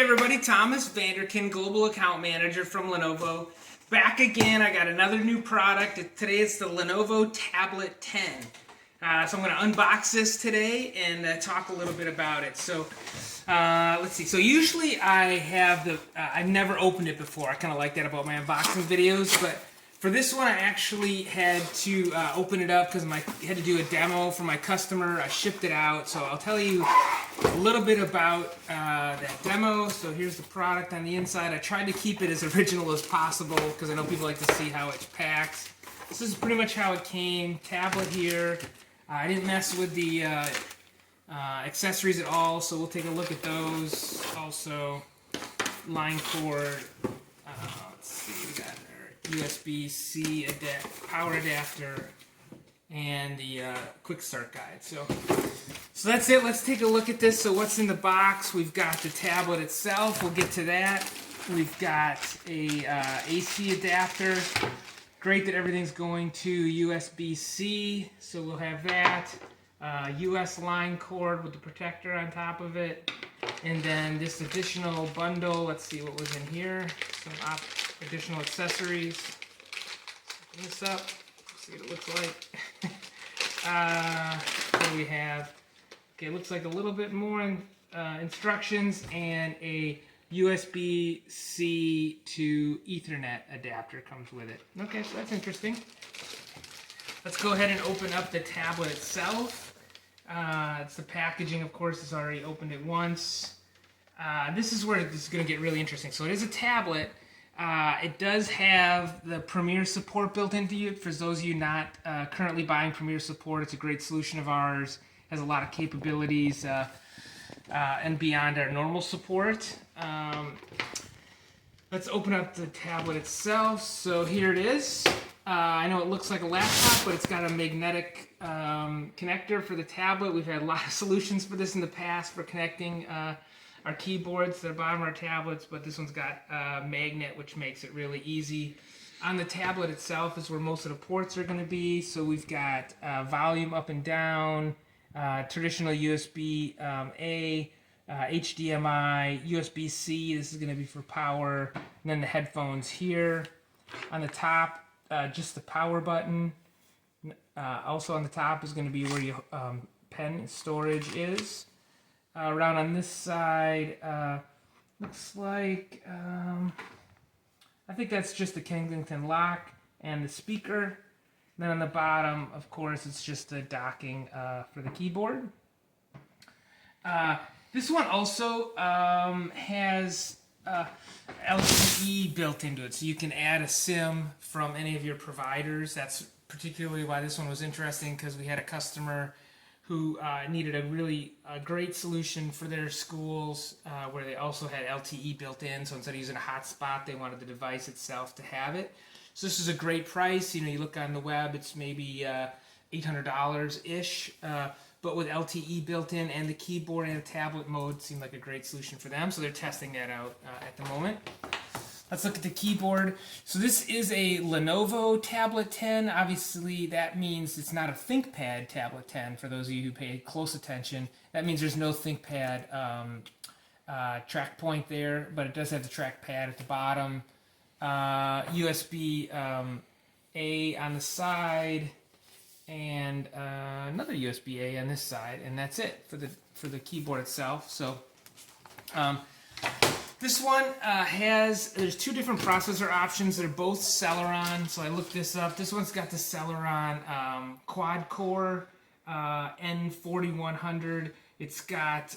everybody, Thomas Vanderkin, Global Account Manager from Lenovo. Back again, I got another new product. Today it's the Lenovo Tablet 10. So I'm going to unbox this today and talk a little bit about it. So let's see. So usually I have I've never opened it before. I kind of like that about my unboxing videos, but for this one I actually had to open it up because I had to do a demo for my customer. I shipped it out, so I'll tell you a little bit about that demo. So here's the product on the inside. I tried to keep it as original as possible because I know people like to see how it's packed. This is pretty much how it came. Tablet here. I didn't mess with the accessories at all, so we'll take a look at those. Also, line cord. Let's see, we got our USB-C power adapter and the quick start guide. So that's it. Let's take a look at this. So what's in the box? We've got the tablet itself. We'll get to that. We've got a AC adapter. Great that everything's going to USB-C, so we'll have that. US line cord with the protector on top of it. And then this additional bundle, let's see what was in here. Some additional accessories. Open this up, see what it looks like. What do we have? Okay, it looks like a little bit more instructions and a USB-C to Ethernet adapter comes with it. Okay, so that's interesting. Let's go ahead and open up the tablet itself. It's the packaging, of course, it's already opened it once. This is where this is going to get really interesting. So it is a tablet. It does have the Premiere support built into it. For those of you not currently buying Premiere support, it's a great solution of ours. Has a lot of capabilities and beyond our normal support. Let's open up the tablet itself. So here it is. I know it looks like a laptop, but it's got a magnetic connector for the tablet. We've had a lot of solutions for this in the past for connecting our keyboards to the bottom of our tablets, but this one's got a magnet, which makes it really easy. On the tablet itself is where most of the ports are going to be. So we've got volume up and down, traditional USB A, HDMI, USB-C. This is going to be for power, and then the headphones here. On the top, just the power button. Also on the top is going to be where your pen storage is. Around on this side, looks like, I think that's just the Kensington lock and the speaker. Then on the bottom, of course, it's just the docking for the keyboard. This one also has LTE built into it, so you can add a SIM from any of your providers. That's particularly why this one was interesting, because we had a customer who needed a really great solution for their schools where they also had LTE built in, so instead of using a hotspot, they wanted the device itself to have it. So this is a great price. You know, you look on the web, it's maybe $800-ish, but with LTE built in and the keyboard and the tablet mode seemed like a great solution for them, so they're testing that out at the moment. Let's look at the keyboard. So this is a Lenovo Tablet 10. Obviously, that means it's not a ThinkPad Tablet 10, for those of you who pay close attention. That means there's no ThinkPad track point there, but it does have the trackpad at the bottom. USB A on the side, and another USB A on this side, and that's it for the keyboard itself. So this one there's two different processor options. They're both Celeron, so I looked this up. This one's got the Celeron quad core N4100. It's got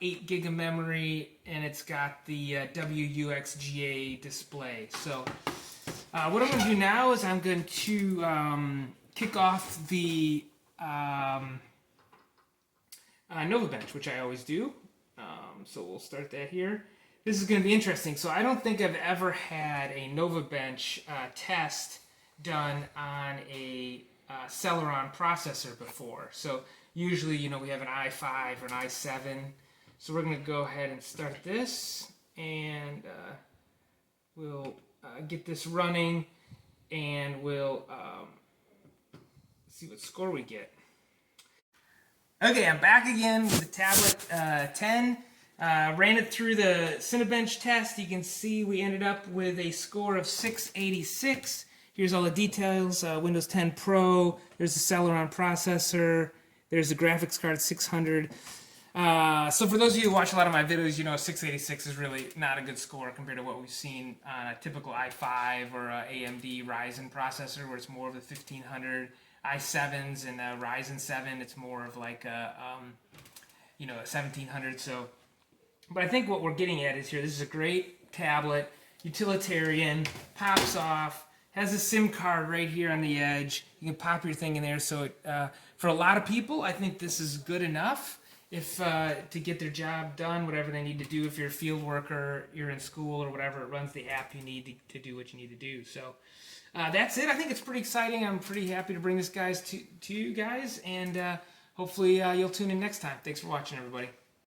8 gig of memory, and it's got the WUXGA display. So what I'm going to do now is I'm going to kick off the Cinebench, which I always do. So we'll start that here. This is going to be interesting. So I don't think I've ever had a Cinebench test done on a Celeron processor before. So usually, you know, we have an i5 or an i7. So we're going to go ahead and start this, and we'll get this running, and we'll see what score we get. Okay, I'm back again with the Tablet 10. Ran it through the Cinebench test. You can see we ended up with a score of 686. Here's all the details. Windows 10 Pro. There's the Celeron processor. There's the graphics card 600. So for those of you who watch a lot of my videos, you know 686 is really not a good score compared to what we've seen on a typical i5 or a AMD Ryzen processor, where it's more of the 1500 i7s, and Ryzen 7 it's more of like a a 1700. So, but I think what we're getting at is here. This is a great tablet, utilitarian, pops off. Has a SIM card right here on the edge. You can pop your thing in there. So for a lot of people, I think this is good enough if to get their job done, whatever they need to do. If you're a field worker, you're in school or whatever, it runs the app you need to do what you need to do. So that's it. I think it's pretty exciting. I'm pretty happy to bring this to you guys, and hopefully you'll tune in next time. Thanks for watching, everybody.